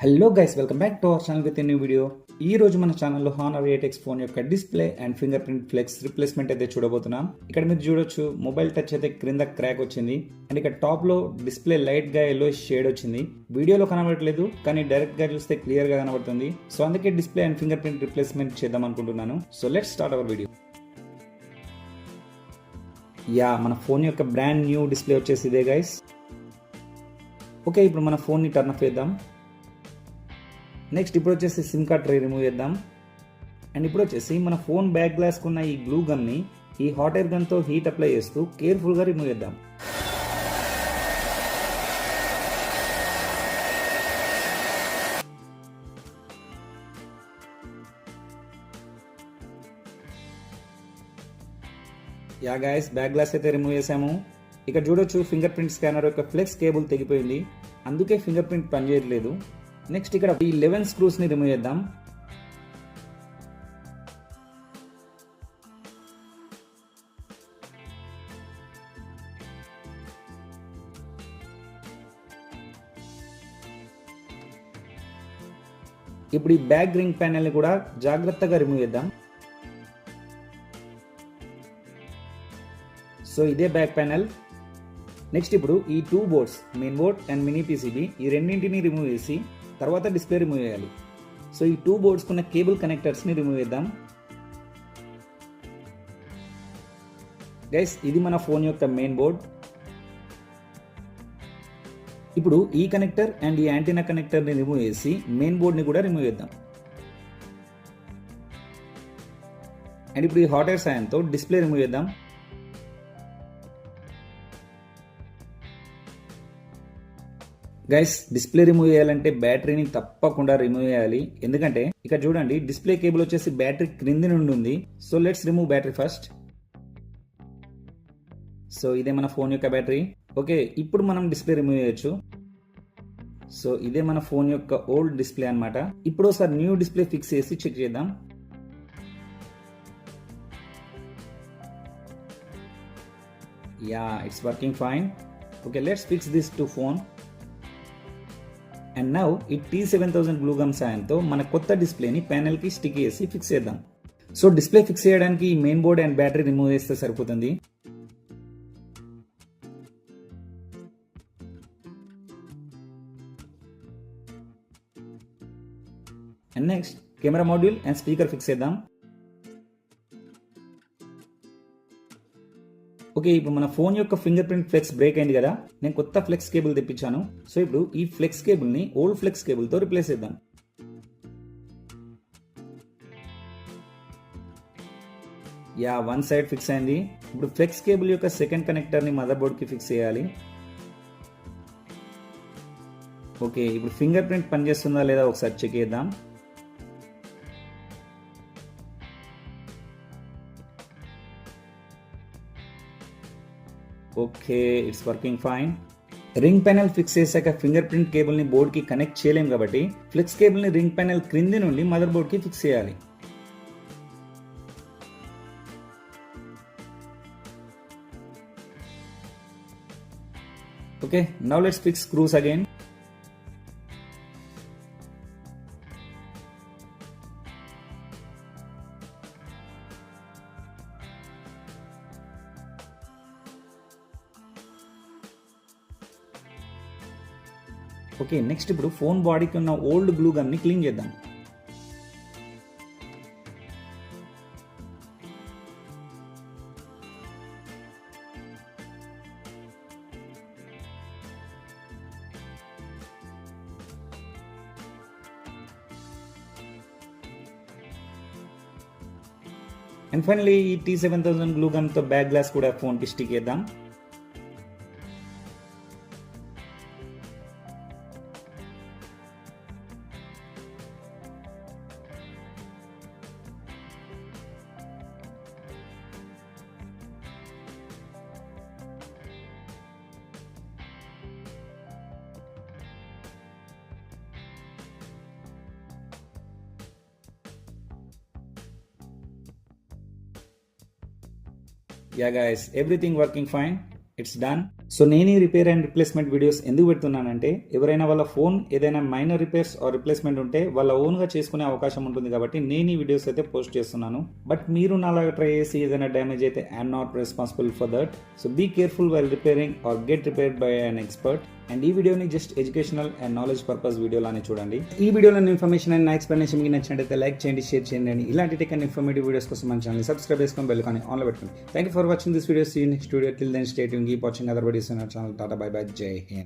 Hello guys, welcome back to our channel with new video. ఈ రోజు మన ఛానల్లో హానర్ 8X ఫోన్ యొక్క display and finger print flex replacement అయితే చూడబోతున్నాం. ఇక్కడ మీరు చూడొచ్చు, మొబైల్ టచ్ అయితే క్రింద క్రాక్ వచ్చింది అండ్ ఇక్కడ టాప్ లో డిస్ప్లే లైట్ గా ఎల్లో షేడ్ వచ్చింది. వీడియోలో కనబడట్లేదు కానీ డైరెక్ట్ గా చూస్తే క్లియర్ గా కనబడుతుంది. సో అందుకే display and finger print replacement చేద్దాం అనుకుంటున్నాను. So let's start our video. మన ఫోన్ యొక్క బ్రాండ్ న్యూ డిస్ప్లే వచ్చేసి ఇదే గైస్. ఓకే, ఇప్పుడు మన ఫోన్ ని టర్న్ ఆఫ్ చేద్దాం. నెక్స్ట్ ఇప్పుడు వచ్చేసి సిమ్ కార్డ్ ట్రే రిమూవ్ చేద్దాం. అండ్ ఇప్పుడు వచ్చేసి మన ఫోన్ బ్యాక్ గ్లాస్ కున్న ఈ గ్లూ గమ్ ని ఈ హాట్ ఎయిర్ గన్ తో హీట్ అప్లై చేస్తూ కేర్ఫుల్ గా రిమూవ్ చేద్దాం. గైస్, బ్యాక్ గ్లాస్ అయితే రిమూవ్ చేసాము. ఇక్కడ చూడొచ్చు, ఫింగర్ ప్రింట్ స్కానర్ యొక్క ఫ్లెక్స్ కేబుల్ తెగిపోయింది, అందుకే ఫింగర్ ప్రింట్ పనిచేయట్లేదు. నెక్స్ట్ ఇక్కడ ఈ 11 స్క్రూస్ ని రిమూవ్ చేద్దాం. ఇప్పుడు ఈ బ్యాక్ రింగ్ ప్యానెల్ ని కూడా జాగ్రత్తగా రిమూవ్ చేద్దాం. సో ఇదే బ్యాక్ ప్యానెల్. నెక్స్ట్ ఇప్పుడు ఈ 2 boards, main board and mini PCB, ఈ రెండింటిని రిమూవ్ చేసి తర్వాత డిస్ప్లే రిమూవ్ చేయాలి. సో ఈ 2 బోర్డ్స్ కున్న కేబుల్ కనెక్టర్స్ ని రిమూవ్ చేద్దాం. గైస్, ఇది మన ఫోన్ యొక్క మెయిన్ బోర్డ్. ఇప్పుడు ఈ కనెక్టర్ అండ్ ఈ యాంటీనా కనెక్టర్ ని రిమూవ్ చేసి మెయిన్ బోర్డ్ ని కూడా రిమూవ్ చేద్దాం. అండ్ ఇప్పుడు ఈ హాట్ ఎయిర్ సాయంతో డిస్ప్లే రిమూవ్ చేద్దాం. గైస్, డిస్ప్లే రిమూవ్ చేయాలంటే బ్యాటరీని తప్పకుండా రిమూవ్ చేయాలి. ఎందుకంటే ఇక్కడ చూడండి, డిస్ప్లే కేబుల్ వచ్చేసి బ్యాటరీ క్రింది నుండి ఉంది. So let's remove battery first. So ఇదే మన ఫోన్ యొక్క బ్యాటరీ. ఓకే, ఇప్పుడు మనం డిస్ప్లే రిమూవ్ చేయొచ్చు. సో ఇదే మన ఫోన్ యొక్క ఓల్డ్ డిస్ప్లే అన్నమాట. ఇప్పుడు ఒకసారి న్యూ డిస్ప్లే ఫిక్స్ చేసి చెక్ చేద్దాం. It's working fine. Okay, let's fix this to phone. And now ఈ T7000 గ్లూ గమ్ సాయంతో మన కొత్త డిస్ప్లేని ప్యానెల్ కి స్టిక్ చేసి ఫిక్స్ చేద్దాం. సో డిస్ప్లే ఫిక్స్ చేయడానికి main board and battery remove చేస్తే సరిపోతుంది. And next camera module and speaker fix చేద్దాం. ఓకే, ఇప్పుడు మన ఫోన్ యొక్క ఫింగర్ ప్రింట్ ఫ్లెక్స్ బ్రేక్ అయింది కదా, నేను కొత్త ఫ్లెక్స్ కేబుల్ తెప్పించాను. సో ఇప్పుడు ఈ ఫ్లెక్స్ కేబుల్ ని ఓల్డ్ ఫ్లెక్స్ కేబుల్ తో రిప్లేస్ చేద్దాం. వన్ సైడ్ ఫిక్స్ అయింది. ఇప్పుడు ఫ్లెక్స్ కేబుల్ యొక్క సెకండ్ కనెక్టర్ ని మదర్ బోర్డ్ కి ఫిక్స్ చేయాలి. ఓకే, ఇప్పుడు ఫింగర్ ప్రింట్ పనిచేస్తుందా లేదా ఒకసారి చెక్ చేద్దాం. Okay, it's working fine. Ring panel fix చేశాక ఫింగర్ ప్రింట్ కేబుల్ ని బోర్డ్ కి కనెక్ట్ చేయలేం కాబట్టి ఫ్లెక్స్ కేబుల్ ని రింగ్ ప్యానెల్ క్రింది నుండి మదర్ బోర్డ్ కి ఫిక్స్ చేయాలి. Okay, now let's fix screws again. Okay, next ఇప్పుడు ఫోన్ బాడీకి ఉన్న ఓల్డ్ గ్లూ గమ్ ని క్లీన్ చేద్దాం. అండ్ ఫైనలీ ఈ T7000 గ్లూ గమ్ తో బ్యాక్ గ్లాస్ కూడా ఫోన్ కి స్టిక్ చేద్దాం. Guys, everything working fine. It's done. So నేను ఈ రిపేర్ అండ్ రిప్లేస్మెంట్ వీడియోస్ ఎందుకు పెడుతున్నానంటే ఎవరైనా వాళ్ళ ఫోన్ ఏదైనా మైనర్ రిపేర్స్ ఆర్ రిప్లేస్మెంట్ ఉంటే వాళ్ళ ఓన్గా చేసుకునే అవకాశం ఉంటుంది కాబట్టి నేను ఈ వీడియోస్ అయితే పోస్ట్ చేస్తున్నాను. బట్ మీరు నాలాగా ట్రై చేసి ఏదైనా డ్యామేజ్ అయితే I'm not responsible for that. So be careful while repairing or get repaired by an expert. And ఈ వీడియోని just educational and knowledge purpose వీడియోలానే చూడండి. ఈ వీడియోలో ఇన్ఫర్మేషన్ అండ్ నా ఎక్స్ప్లెనేషన్ మీకు నచ్చినట్లయితే లైక్ చేయండి, షేర్ చేయండి. అండ్ ఇలాంటి టెక్ అండ్ ఇన్ఫర్మేటివ్ వీడియోస్ కోసం మన ఛానల్ సబ్స్క్రైబ్ చేసుకొని బెల్ కానీ ఆన్లో పెట్టుకోండి. Thank you for watching this video. See you next video. Till then stay tuned, keep watching other videos in our channel. Tata, bye bye, Jai Hind.